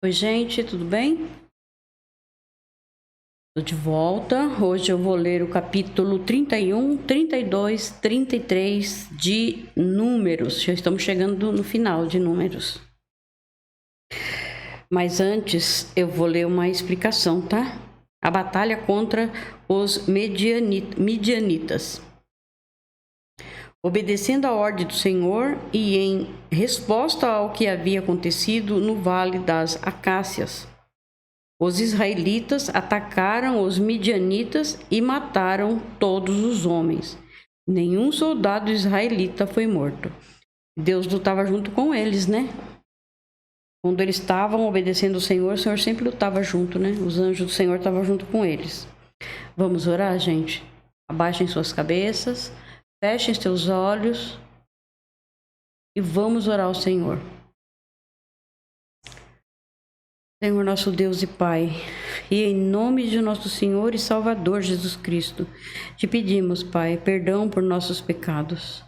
Oi, gente, tudo bem? Tô de volta. Hoje eu vou ler o capítulo 31, 32, 33 de Números. Já estamos chegando no final de Números. Mas antes eu vou ler uma explicação, tá? A batalha contra os midianitas. Obedecendo a ordem do Senhor e em resposta ao que havia acontecido no Vale das Acácias, os israelitas atacaram os midianitas e mataram todos os homens. Nenhum soldado israelita foi morto. Deus lutava junto com eles, né? Quando eles estavam obedecendo o Senhor sempre lutava junto, né? Os anjos do Senhor estavam junto com eles. Vamos orar, gente? Abaixem suas cabeças, fechem seus olhos e vamos orar ao Senhor. Senhor, nosso Deus e Pai, e em nome de nosso Senhor e Salvador Jesus Cristo, te pedimos, Pai, perdão por nossos pecados.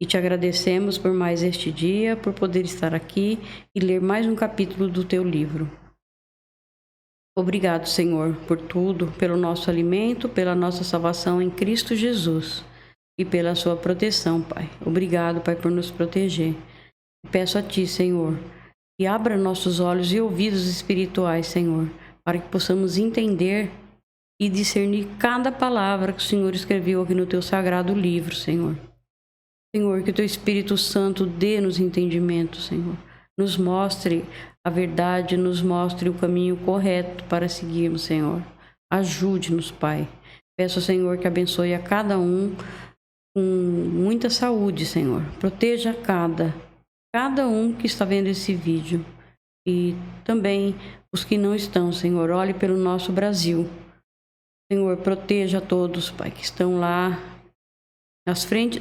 E te agradecemos por mais este dia, por poder estar aqui e ler mais um capítulo do teu livro. Obrigado, Senhor, por tudo, pelo nosso alimento, pela nossa salvação em Cristo Jesus e pela sua proteção, Pai. Obrigado, Pai, por nos proteger. Peço a ti, Senhor, e abra nossos olhos e ouvidos espirituais, Senhor, para que possamos entender e discernir cada palavra que o Senhor escreveu aqui no teu sagrado livro, Senhor. Senhor, que o teu Espírito Santo dê-nos entendimento, Senhor. Nos mostre a verdade, nos mostre o caminho correto para seguirmos, Senhor. Ajude-nos, Pai. Peço ao Senhor que abençoe a cada um com muita saúde, Senhor. Proteja cada um que está vendo esse vídeo e também os que não estão, Senhor. Olhe pelo nosso Brasil. Senhor, proteja todos, Pai, que estão lá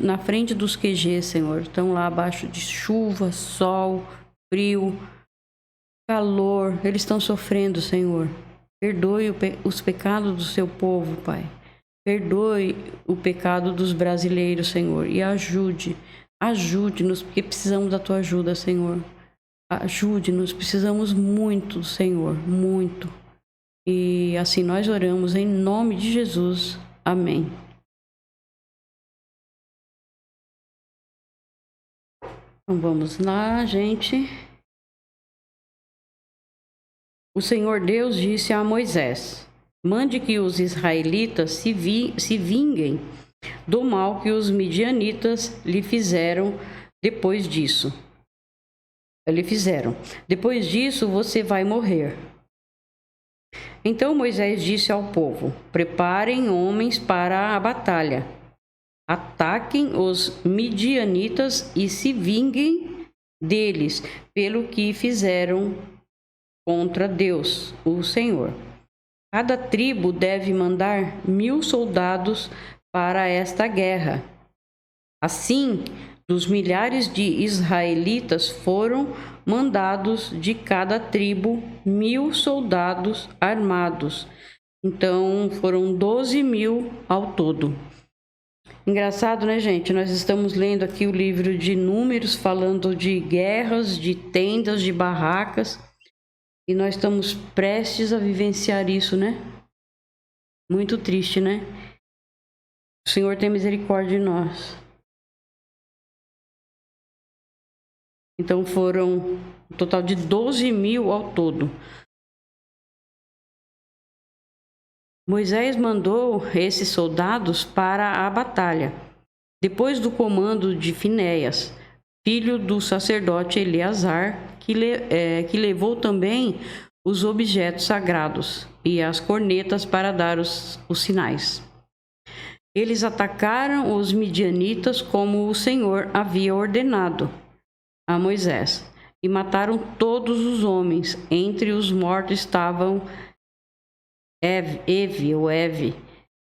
na frente dos QG, Senhor. Estão lá abaixo de chuva, sol, frio, calor. Eles estão sofrendo, Senhor. Perdoe os pecados do seu povo, Pai. Perdoe o pecado dos brasileiros, Senhor, e ajude-nos, porque precisamos da tua ajuda, Senhor. Ajude-nos, precisamos muito do Senhor, muito. E assim nós oramos em nome de Jesus. Amém. Então vamos lá, gente. O Senhor Deus disse a Moisés: mande que os israelitas se vinguem do mal que os midianitas lhe fizeram depois disso. Depois disso, você vai morrer. Então Moisés disse ao povo: preparem homens para a batalha. Ataquem os midianitas e se vinguem deles pelo que fizeram contra Deus, o Senhor. Cada tribo deve mandar 1000 soldados para esta guerra. Assim, dos milhares de israelitas foram mandados de cada tribo 1000 soldados armados. Então, foram 12.000 ao todo. Engraçado, né, gente? Nós estamos lendo aqui o livro de Números, falando de guerras, de tendas, de barracas. E nós estamos prestes a vivenciar isso, né? Muito triste, né? O Senhor tem misericórdia de nós. Então foram um total de 12.000 ao todo. Moisés mandou esses soldados para a batalha, depois do comando de Finéias, filho do sacerdote Eleazar, que levou também os objetos sagrados e as cornetas para dar os sinais. Eles atacaram os midianitas como o Senhor havia ordenado a Moisés e mataram todos os homens. Entre os mortos estavam Eve,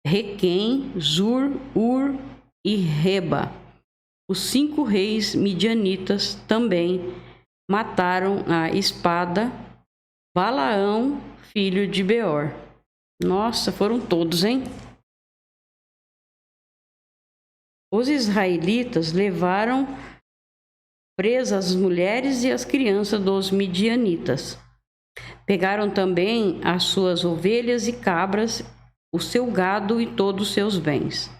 Requem, Zur, Ur e Reba. Os 5 reis midianitas também mataram a espada Balaão, filho de Beor. Nossa, foram todos, hein? Os israelitas levaram presas as mulheres e as crianças dos midianitas. Pegaram também as suas ovelhas e cabras, o seu gado e todos os seus bens.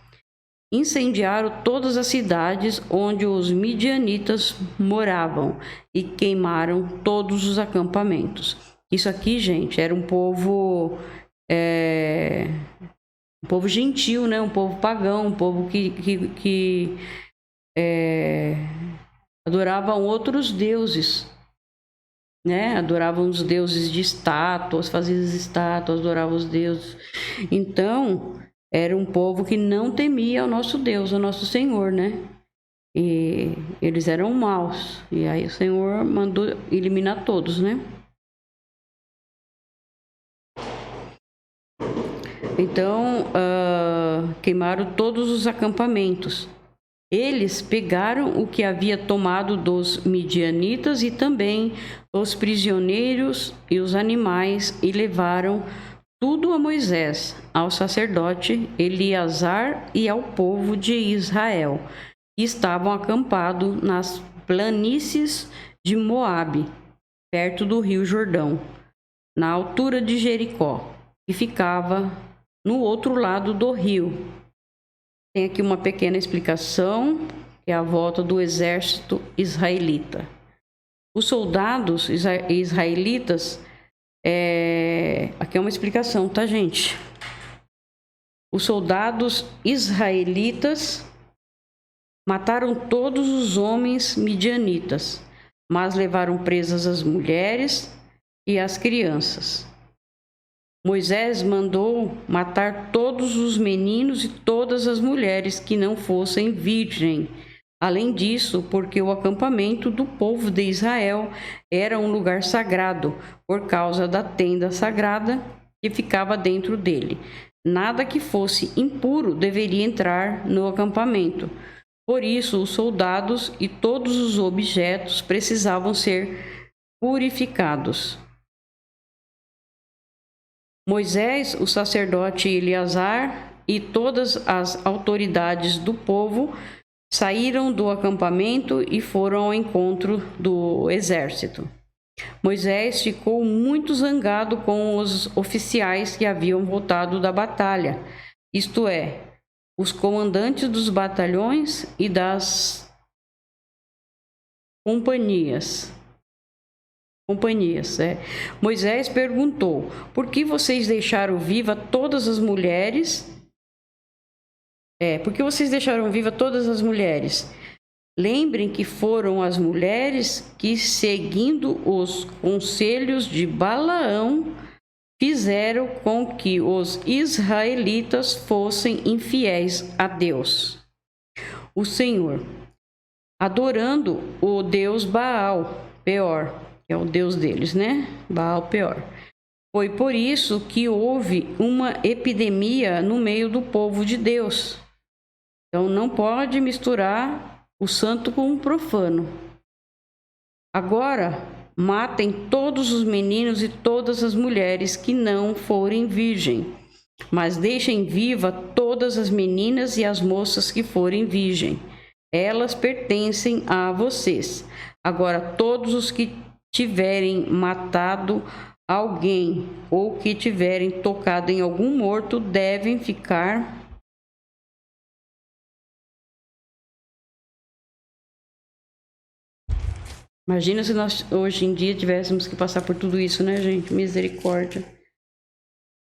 Incendiaram todas as cidades onde os midianitas moravam e queimaram todos os acampamentos. Isso aqui, gente, era um povo gentil, né? Um povo pagão, um povo que adoravam outros deuses, né? Adoravam os deuses de estátuas, faziam estátuas, adoravam os deuses. Então, era um povo que não temia o nosso Deus, o nosso Senhor, né? E eles eram maus. E aí o Senhor mandou eliminar todos, né? Então, queimaram todos os acampamentos. Eles pegaram o que havia tomado dos midianitas e também os prisioneiros e os animais e levaram tudo a Moisés, ao sacerdote Eleazar e ao povo de Israel, que estavam acampados nas planícies de Moabe, perto do rio Jordão, na altura de Jericó, que ficava no outro lado do rio. Tem aqui uma pequena explicação, que é a volta do exército israelita. Os soldados israelitas, aqui é uma explicação, tá, gente? Os soldados israelitas mataram todos os homens midianitas, mas levaram presas as mulheres e as crianças. Moisés mandou matar todos os meninos e todas as mulheres que não fossem virgem. Além disso, porque o acampamento do povo de Israel era um lugar sagrado, por causa da tenda sagrada que ficava dentro dele. Nada que fosse impuro deveria entrar no acampamento. Por isso, os soldados e todos os objetos precisavam ser purificados. Moisés, o sacerdote Eleazar e todas as autoridades do povo saíram do acampamento e foram ao encontro do exército. Moisés ficou muito zangado com os oficiais que haviam voltado da batalha, isto é, os comandantes dos batalhões e das companhias. Moisés perguntou: por que vocês deixaram viva todas as mulheres? Por que vocês deixaram viva todas as mulheres? Lembrem que foram as mulheres que, seguindo os conselhos de Balaão, fizeram com que os israelitas fossem infiéis a Deus, o Senhor, adorando o deus Baal Peor, que é o deus deles, né? Baal Peor. Foi por isso que houve uma epidemia no meio do povo de Deus. Então não pode misturar o santo com o profano. Agora, matem todos os meninos e todas as mulheres que não forem virgem, mas deixem viva todas as meninas e as moças que forem virgem. Elas pertencem a vocês. Agora, todos os que tiverem matado alguém ou que tiverem tocado em algum morto devem ficar Imagina se nós hoje em dia tivéssemos que passar por tudo isso, né, gente? Misericórdia.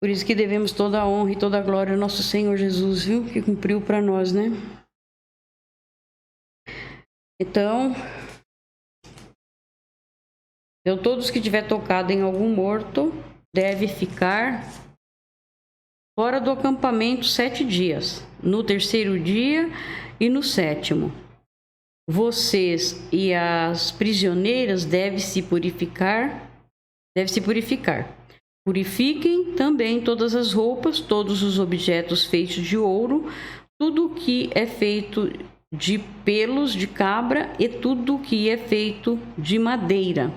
Por isso que devemos toda a honra e toda a glória ao nosso Senhor Jesus, viu? Que cumpriu para nós, né? Então, todos que tiver tocado em algum morto deve ficar fora do acampamento 7 dias, no 3º dia e no 7º. Vocês e as prisioneiras devem se purificar. Purifiquem também todas as roupas, todos os objetos feitos de ouro, tudo que é feito de pelos de cabra e tudo que é feito de madeira.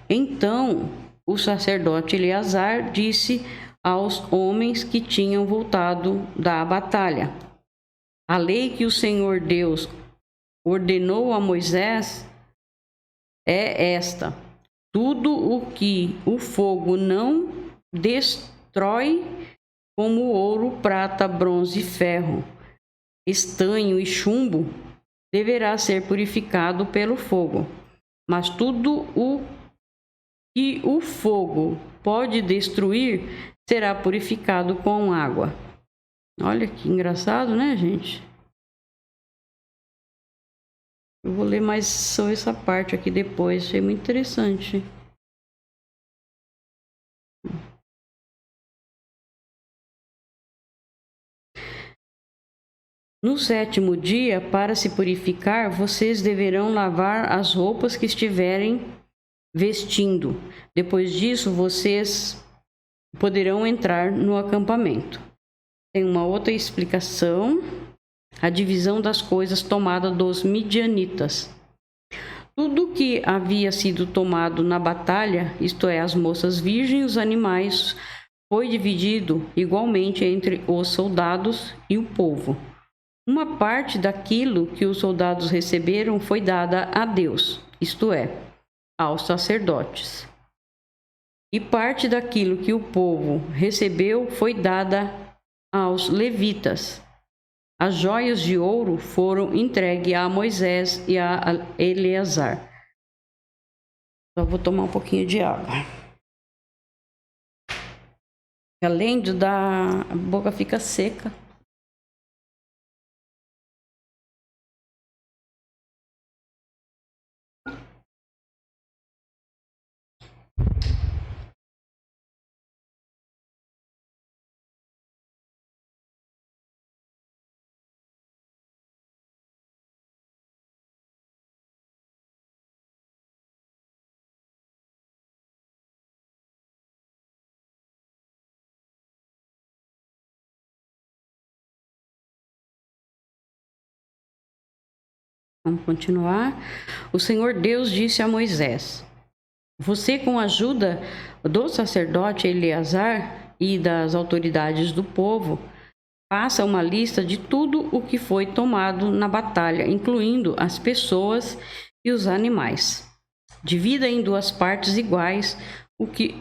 Então o sacerdote Eleazar disse aos homens que tinham voltado da batalha: a lei que o Senhor Deus ordenou a Moisés é esta: tudo o que o fogo não destrói, como ouro, prata, bronze, ferro, estanho e chumbo, deverá ser purificado pelo fogo. Mas tudo o que o fogo pode destruir será purificado com água. Olha que engraçado, né, gente? Eu vou ler mais só essa parte aqui depois, achei muito interessante. No 7º dia, para se purificar, vocês deverão lavar as roupas que estiverem vestindo. Depois disso, vocês poderão entrar no acampamento. Tem uma outra explicação. A divisão das coisas tomada dos midianitas. Tudo que havia sido tomado na batalha, isto é, as moças virgens e os animais, foi dividido igualmente entre os soldados e o povo. Uma parte daquilo que os soldados receberam foi dada a Deus, isto é, aos sacerdotes. E parte daquilo que o povo recebeu foi dada aos levitas. As joias de ouro foram entregues a Moisés e a Eleazar. Só vou tomar um pouquinho de água. Além de a boca fica seca. Vamos continuar. O Senhor Deus disse a Moisés: você, com a ajuda do sacerdote Eleazar e das autoridades do povo, faça uma lista de tudo o que foi tomado na batalha, incluindo as pessoas e os animais. Divida em 2 partes iguais o que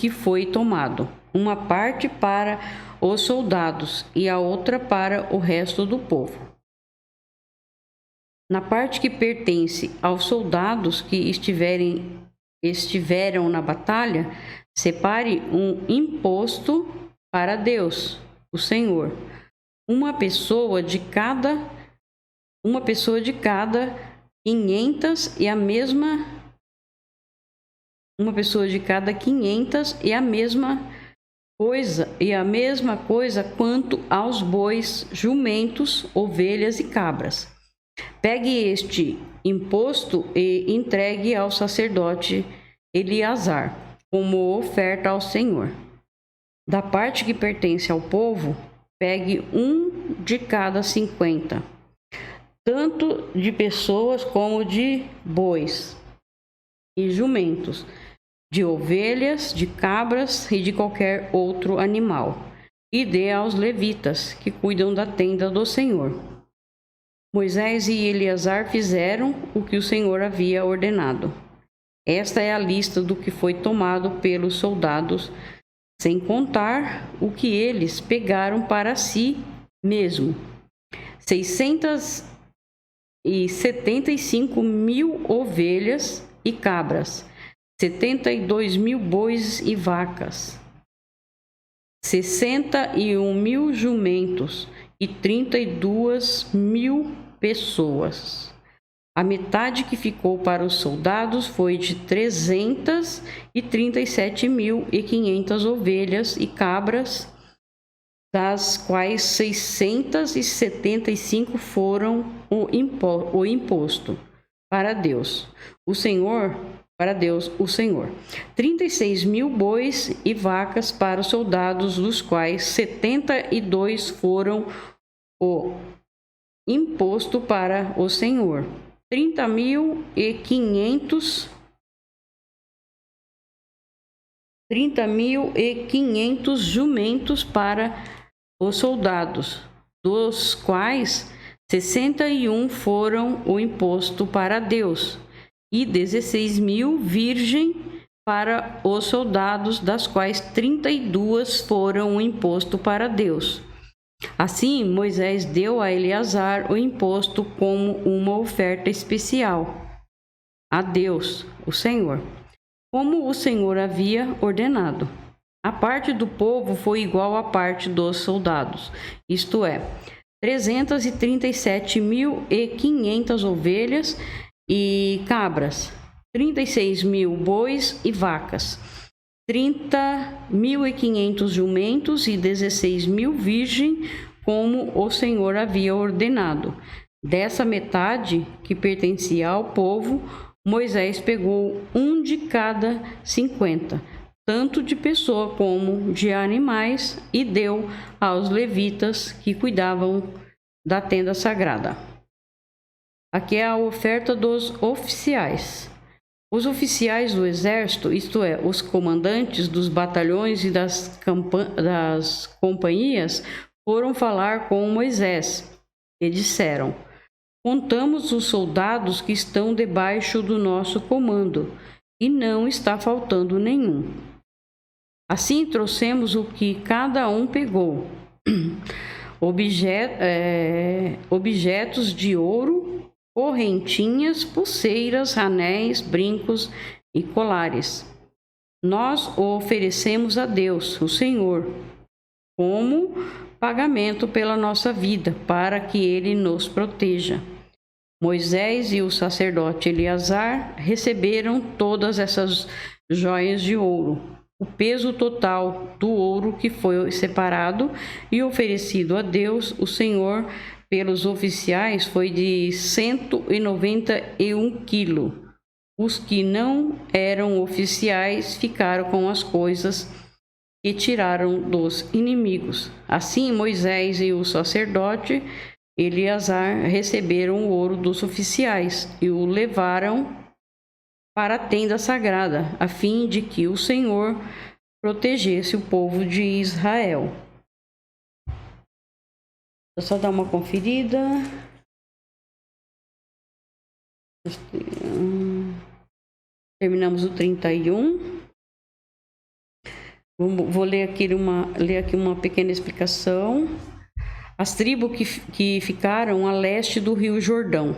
foi tomado. Uma parte para os soldados e a outra para o resto do povo. Na parte que pertence aos soldados que estiveram na batalha, separe um imposto para Deus, o Senhor. Uma pessoa de cada 500 e a mesma coisa quanto aos bois, jumentos, ovelhas e cabras. Pegue este imposto e entregue ao sacerdote Eleazar como oferta ao Senhor. Da parte que pertence ao povo, pegue um de cada 50, tanto de pessoas como de bois e jumentos, de ovelhas, de cabras e de qualquer outro animal, e dê aos levitas que cuidam da tenda do Senhor. Moisés e Eleazar fizeram o que o Senhor havia ordenado. Esta é a lista do que foi tomado pelos soldados, sem contar o que eles pegaram para si mesmo. 675.000 ovelhas e cabras, 72.000 bois e vacas, 61.000 jumentos e 32.000 pessoas. A metade que ficou para os soldados foi de 337.500 ovelhas e cabras, das quais 675 foram o imposto para Deus, o Senhor. 36.000 bois e vacas para os soldados, dos quais 72 foram o imposto para o Senhor. 30.500 jumentos para os soldados, dos quais 61 foram o imposto para Deus, e 16.000 virgem para os soldados, das quais 32 foram o imposto para Deus. Assim, Moisés deu a Eleazar o imposto como uma oferta especial a Deus, o Senhor, como o Senhor havia ordenado. A parte do povo foi igual à parte dos soldados, isto é, 337.500 ovelhas e cabras, 36.000 bois e vacas, 30.500 jumentos e 16.000 virgens, como o Senhor havia ordenado. Dessa metade que pertencia ao povo, Moisés pegou um de cada 50, tanto de pessoa como de animais, e deu aos levitas que cuidavam da tenda sagrada. Aqui é a oferta dos oficiais. Os oficiais do exército, isto é, os comandantes dos batalhões e das companhias, foram falar com Moisés e disseram: contamos os soldados que estão debaixo do nosso comando, e não está faltando nenhum. Assim trouxemos o que cada um pegou: objetos de ouro, correntinhas, pulseiras, anéis, brincos e colares. Nós o oferecemos a Deus, o Senhor, como pagamento pela nossa vida, para que Ele nos proteja. Moisés e o sacerdote Eleazar receberam todas essas joias de ouro. O peso total do ouro que foi separado e oferecido a Deus, o Senhor, pelos oficiais foi de 191 quilos. Os que não eram oficiais ficaram com as coisas que tiraram dos inimigos. Assim, Moisés e o sacerdote Eleazar receberam o ouro dos oficiais e o levaram para a tenda sagrada, a fim de que o Senhor protegesse o povo de Israel. Vou só dar uma conferida. Terminamos o 31. Vou ler aqui uma pequena explicação. As tribos que ficaram a leste do rio Jordão,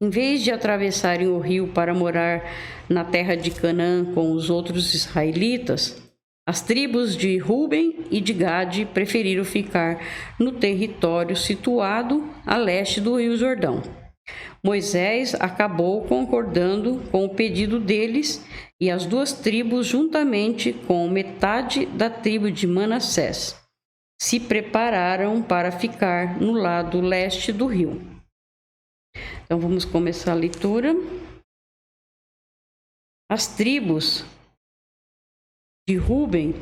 em vez de atravessarem o rio para morar na terra de Canaã com os outros israelitas, as tribos de Ruben e de Gade preferiram ficar no território situado a leste do rio Jordão. Moisés acabou concordando com o pedido deles, e as duas tribos, juntamente com metade da tribo de Manassés, se prepararam para ficar no lado leste do rio. Então vamos começar a leitura. As tribos de Ruben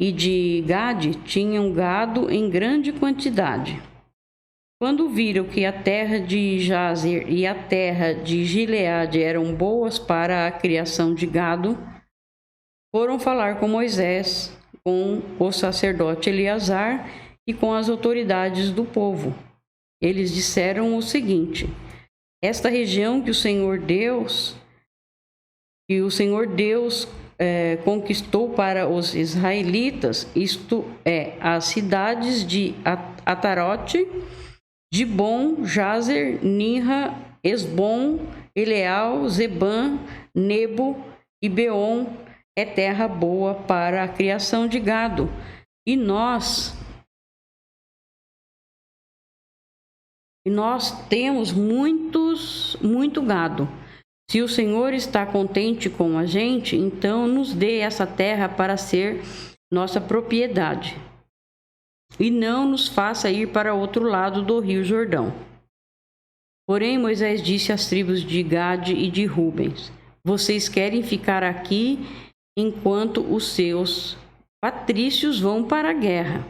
e de Gade tinham gado em grande quantidade. Quando viram que a terra de Jazer e a terra de Gileade eram boas para a criação de gado, foram falar com Moisés, com o sacerdote Eleazar e com as autoridades do povo. Eles disseram o seguinte: esta região que o Senhor Deus conquistou para os israelitas, isto é, as cidades de Atarote, Dibon, Jazer, Ninra, Esbom, Eleal, Zebã, Nebo e Beon, é terra boa para a criação de gado, e nós temos muito gado. Se o Senhor está contente com a gente, então nos dê essa terra para ser nossa propriedade, e não nos faça ir para outro lado do rio Jordão. Porém, Moisés disse às tribos de Gade e de Rubens: vocês querem ficar aqui enquanto os seus patrícios vão para a guerra.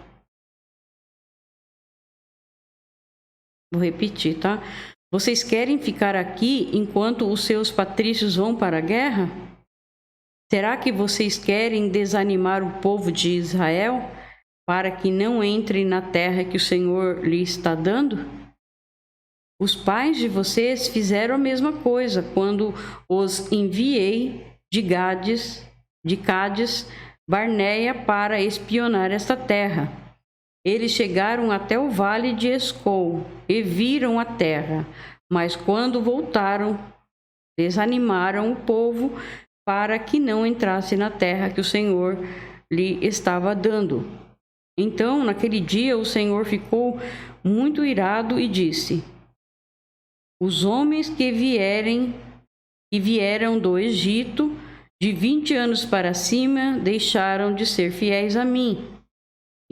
Vou repetir, tá? Vocês querem ficar aqui enquanto os seus patrícios vão para a guerra? Será que vocês querem desanimar o povo de Israel para que não entre na terra que o Senhor lhe está dando? Os pais de vocês fizeram a mesma coisa quando os enviei de Cádiz Barneia para espionar esta terra. Eles chegaram até o vale de Escol e viram a terra, mas quando voltaram, desanimaram o povo para que não entrasse na terra que o Senhor lhe estava dando. Então, naquele dia, o Senhor ficou muito irado e disse: os homens que vieram do Egito, de 20 anos para cima, deixaram de ser fiéis a mim.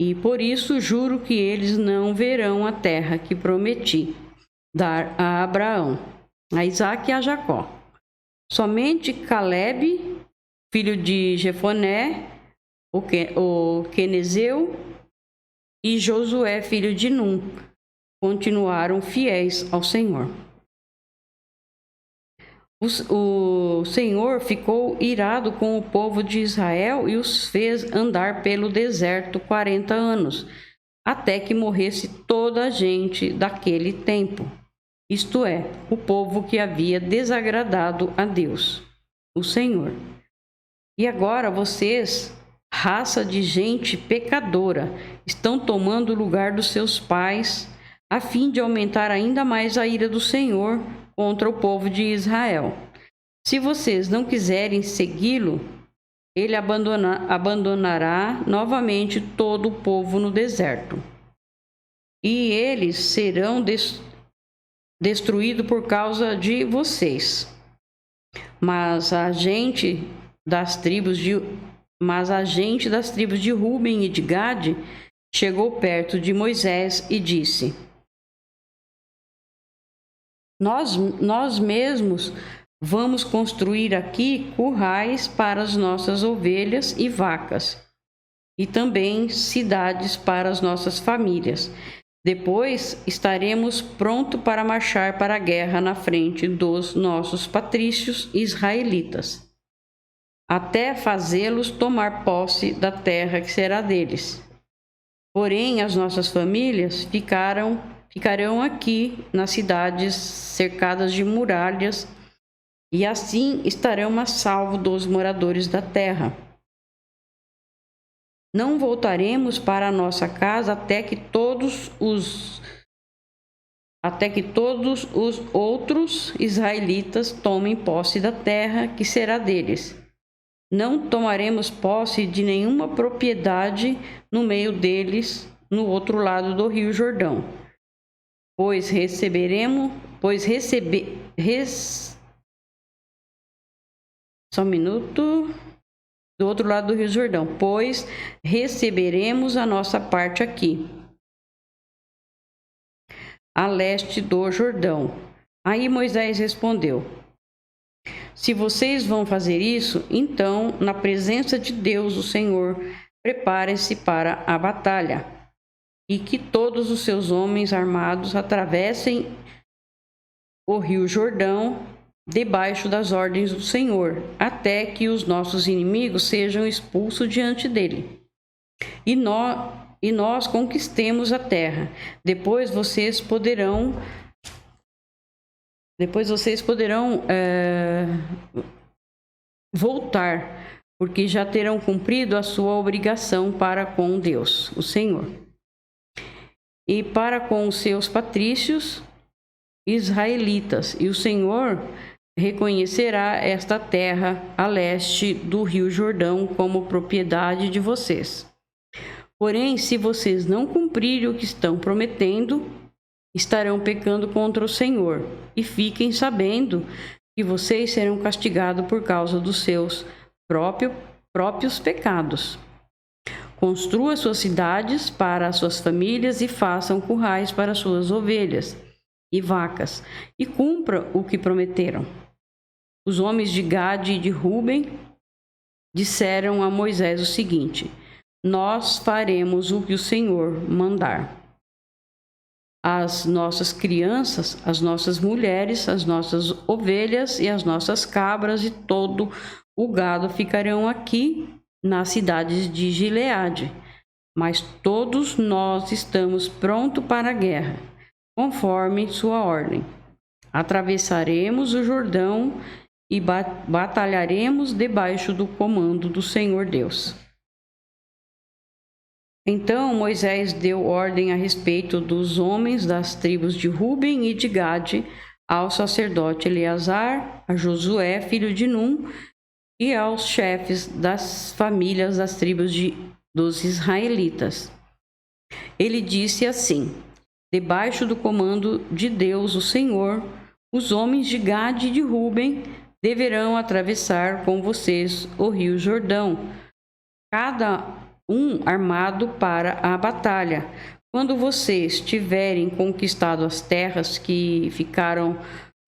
E por isso juro que eles não verão a terra que prometi dar a Abraão, a Isaque e a Jacó. Somente Caleb, filho de Jefoné, o quenezeu, e Josué, filho de Num, continuaram fiéis ao Senhor. O Senhor ficou irado com o povo de Israel e os fez andar pelo deserto 40 anos, até que morresse toda a gente daquele tempo, isto é, o povo que havia desagradado a Deus, o Senhor. E agora vocês, raça de gente pecadora, estão tomando o lugar dos seus pais, a fim de aumentar ainda mais a ira do Senhor contra o povo de Israel. Se vocês não quiserem segui-lo, ele abandonará novamente todo o povo no deserto. E eles serão destruídos por causa de vocês. Mas a gente das tribos de Ruben e de Gade chegou perto de Moisés e disse: Nós mesmos vamos construir aqui currais para as nossas ovelhas e vacas, e também cidades para as nossas famílias. Depois estaremos prontos para marchar para a guerra na frente dos nossos patrícios israelitas, até fazê-los tomar posse da terra que será deles. Porém, as nossas famílias ficarão aqui nas cidades cercadas de muralhas, e assim estarão a salvo dos moradores da terra. Não voltaremos para a nossa casa até que todos os outros israelitas tomem posse da terra que será deles. Não tomaremos posse de nenhuma propriedade no meio deles, no outro lado do Rio Jordão, do outro lado do Rio Jordão, pois receberemos a nossa parte aqui, a leste do Jordão. Aí Moisés respondeu: se vocês vão fazer isso, então, na presença de Deus, o Senhor, preparem-se para a batalha, e que todos os seus homens armados atravessem o Rio Jordão debaixo das ordens do Senhor, até que os nossos inimigos sejam expulsos diante dele. E nós conquistemos a terra. Depois vocês poderão voltar, porque já terão cumprido a sua obrigação para com Deus, o Senhor, e para com os seus patrícios israelitas, e o Senhor reconhecerá esta terra a leste do Rio Jordão como propriedade de vocês. Porém, se vocês não cumprirem o que estão prometendo, estarão pecando contra o Senhor, e fiquem sabendo que vocês serão castigados por causa dos seus próprios pecados. Construam suas cidades para as suas famílias e façam currais para suas ovelhas e vacas, e cumpram o que prometeram. Os homens de Gade e de Ruben disseram a Moisés o seguinte: nós faremos o que o Senhor mandar. As nossas crianças, as nossas mulheres, as nossas ovelhas e as nossas cabras e todo o gado ficarão aqui nas cidades de Gileade, mas todos nós estamos prontos para a guerra. conforme sua ordem. Atravessaremos o Jordão e batalharemos debaixo do comando do Senhor Deus. Então Moisés deu ordem a respeito dos homens das tribos de Ruben e de Gade ao sacerdote Eleazar, a Josué, filho de Num, e aos chefes das famílias das tribos dos israelitas. Ele disse assim: debaixo do comando de Deus, o Senhor, os homens de Gade e de Ruben deverão atravessar com vocês o rio Jordão, cada um armado para a batalha. Quando vocês tiverem conquistado as terras que ficaram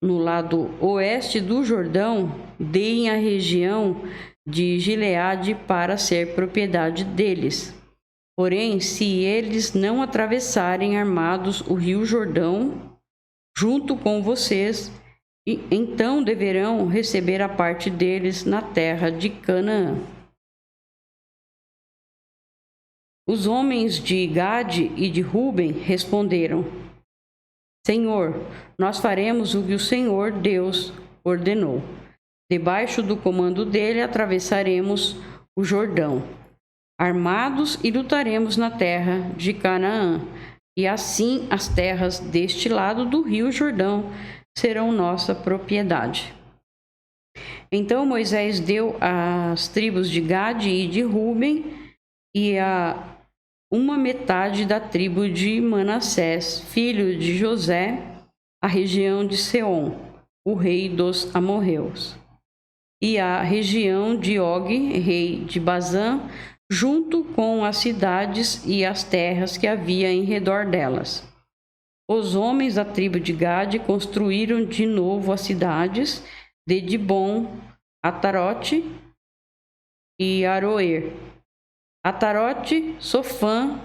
no lado oeste do Jordão, deem a região de Gileade para ser propriedade deles. Porém, se eles não atravessarem armados o rio Jordão junto com vocês, então deverão receber a parte deles na terra de Canaã. Os homens de Gade e de Ruben responderam: Senhor, nós faremos o que o Senhor Deus ordenou. Debaixo do comando dele atravessaremos o Jordão, armados, e lutaremos na terra de Canaã. E assim as terras deste lado do rio Jordão serão nossa propriedade. Então Moisés deu às tribos de Gade e de Ruben e a uma metade da tribo de Manassés, filho de José, a região de Seom, o rei dos amorreus, e a região de Og, rei de Bazã, junto com as cidades e as terras que havia em redor delas. Os homens da tribo de Gade construíram de novo as cidades de Dibon, Atarote e Aroer. Atarote, Sofã,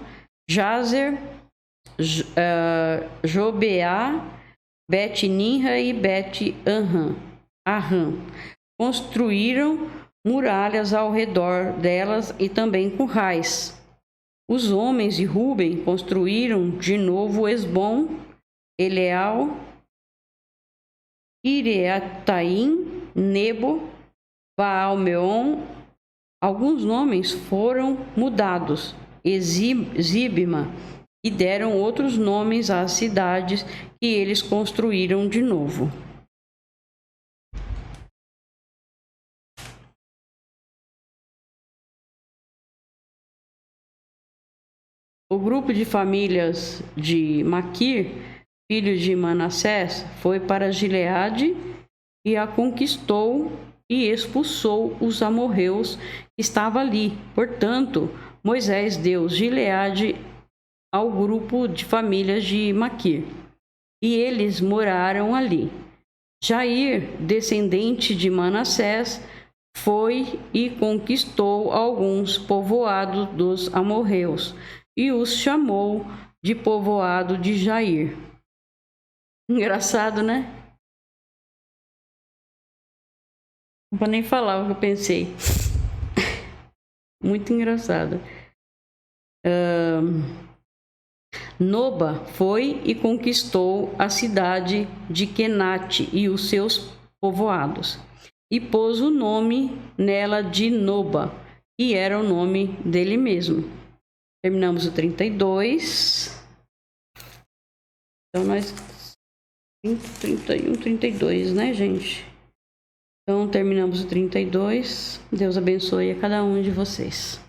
Jazer, Jobeá, Bet-Nimra e Bet-Arram. Construíram muralhas ao redor delas e também currais. Os homens de Ruben construíram de novo Esbom, Eleal, Iriataim, Nebo, Baal-Meon. Alguns nomes foram mudados, Zibma, e deram outros nomes às cidades que eles construíram de novo. O grupo de famílias de Maquir, filho de Manassés, foi para Gileade e a conquistou e expulsou os amorreus que estavam ali. Portanto, Moisés deu Gileade ao grupo de famílias de Maquir, e eles moraram ali. Jair, descendente de Manassés, foi e conquistou alguns povoados dos amorreus e os chamou de povoado de Jair. Engraçado, né? Não vou nem falar o que eu pensei. Muito engraçado. Noba foi e conquistou a cidade de Kenate e os seus povoados, e pôs o nome nela de Noba, que era o nome dele mesmo. Terminamos o 32. Então nós 31, 32, né, gente? Então, terminamos o 32. Deus abençoe a cada um de vocês.